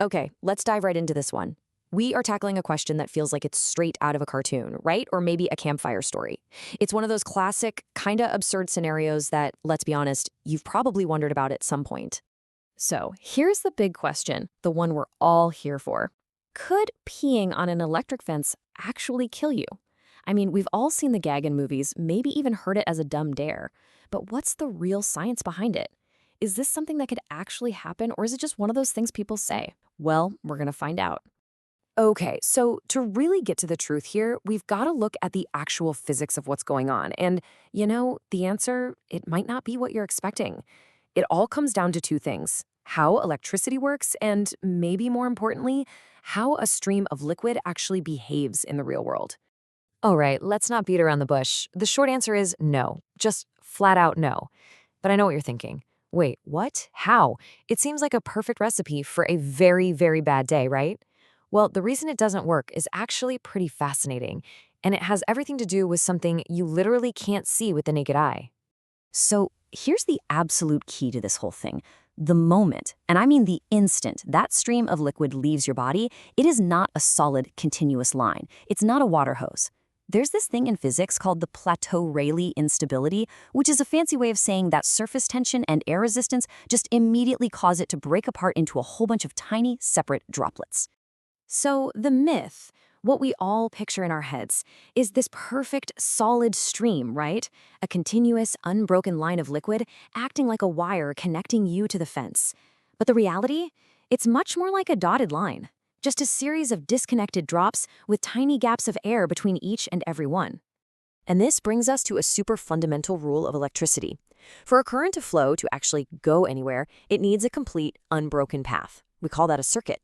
Okay, let's dive right into this one. We are tackling a question that feels like it's straight out of a cartoon, right? Or maybe a campfire story. It's one of those classic, kinda absurd scenarios that, let's be honest, you've probably wondered about at some point. So, here's the big question, the one we're all here for. Could peeing on an electric fence actually kill you? I mean, we've all seen the gag in movies, maybe even heard it as a dumb dare. But what's the real science behind it? Is this something that could actually happen, or is it just one of those things people say? Well, we're gonna find out. Okay, so to really get to the truth here, we've got to look at the actual physics of what's going on. And, the answer, it might not be what you're expecting. It all comes down to two things: how electricity works, and maybe more importantly, how a stream of liquid actually behaves in the real world. All right, let's not beat around the bush. The short answer is no, just flat out no. But I know what you're thinking. Wait, what? How? It seems like a perfect recipe for a very, very bad day, right? Well, the reason it doesn't work is actually pretty fascinating, and it has everything to do with something you literally can't see with the naked eye. So here's the absolute key to this whole thing. The moment, and I mean the instant, that stream of liquid leaves your body, it is not a solid, continuous line. It's not a water hose. There's this thing in physics called the plateau-Rayleigh instability, which is a fancy way of saying that surface tension and air resistance just immediately cause it to break apart into a whole bunch of tiny, separate droplets. So the myth, what we all picture in our heads, is this perfect, solid stream, right? A continuous, unbroken line of liquid acting like a wire connecting you to the fence. But the reality? It's much more like a dotted line. Just a series of disconnected drops with tiny gaps of air between each and every one. And this brings us to a super fundamental rule of electricity. For a current to flow to actually go anywhere, it needs a complete, unbroken path. We call that a circuit.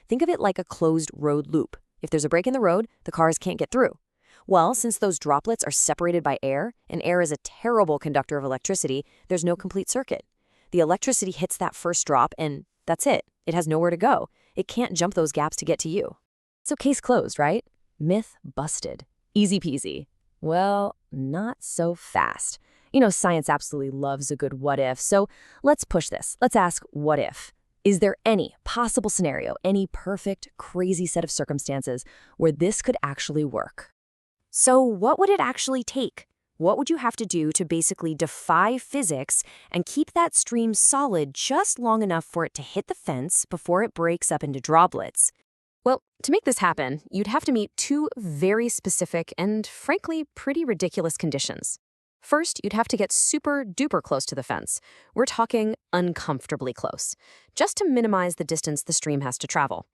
Think of it like a closed road loop. If there's a break in the road, the cars can't get through. Well, since those droplets are separated by air, and air is a terrible conductor of electricity, there's no complete circuit. The electricity hits that first drop, and that's it. It has nowhere to go. It can't jump those gaps to get to you. So case closed, right? Myth busted. Easy peasy. Well, not so fast. Science absolutely loves a good what if, so let's push this. Let's ask, what if? Is there any possible scenario, any perfect, crazy set of circumstances where this could actually work? So what would it actually take? What would you have to do to basically defy physics and keep that stream solid just long enough for it to hit the fence before it breaks up into droplets? Well, to make this happen, you'd have to meet two very specific and, frankly, pretty ridiculous conditions. First, you'd have to get super duper close to the fence. We're talking uncomfortably close, just to minimize the distance the stream has to travel.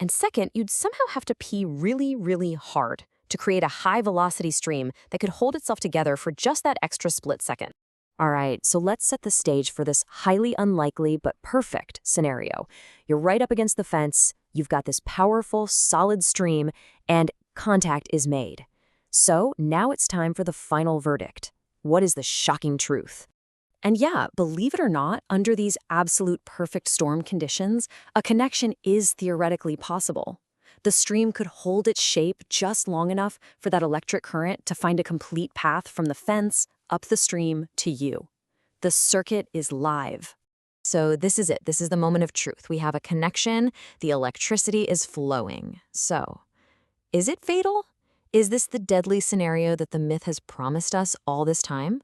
And second, you'd somehow have to pee really, really hard to create a high-velocity stream that could hold itself together for just that extra split second. All right, so let's set the stage for this highly unlikely but perfect scenario. You're right up against the fence, you've got this powerful, solid stream, and contact is made. So now it's time for the final verdict. What is the shocking truth? And yeah, believe it or not, under these absolute perfect storm conditions, a connection is theoretically possible. The stream could hold its shape just long enough for that electric current to find a complete path from the fence, up the stream, to you. The circuit is live. So this is it. This is the moment of truth. We have a connection. The electricity is flowing. So, is it fatal? Is this the deadly scenario that the myth has promised us all this time?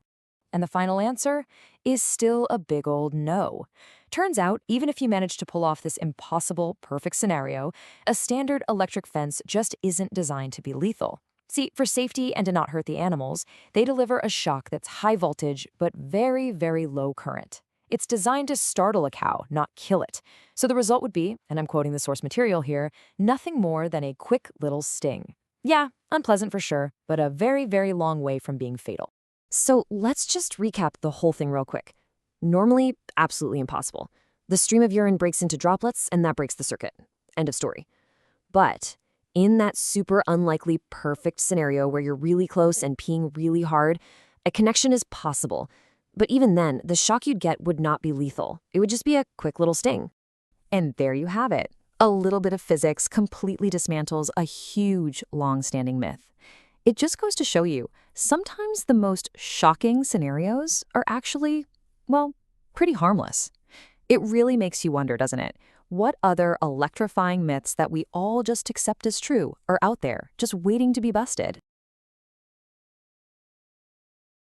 And the final answer is still a big old no. Turns out, even if you manage to pull off this impossible, perfect scenario, a standard electric fence just isn't designed to be lethal. See, for safety and to not hurt the animals, they deliver a shock that's high voltage but very, very low current. It's designed to startle a cow, not kill it. So the result would be, and I'm quoting the source material here, nothing more than a quick little sting. Yeah, unpleasant for sure, but a very, very long way from being fatal. So let's just recap the whole thing real quick. Normally, absolutely impossible. The stream of urine breaks into droplets, and that breaks the circuit. End of story. But in that super unlikely perfect scenario where you're really close and peeing really hard, a connection is possible. But even then, the shock you'd get would not be lethal. It would just be a quick little sting. And there you have it. A little bit of physics completely dismantles a huge, long-standing myth. It just goes to show you, sometimes the most shocking scenarios are actually, well, pretty harmless. It really makes you wonder, doesn't it? What other electrifying myths that we all just accept as true are out there, just waiting to be busted?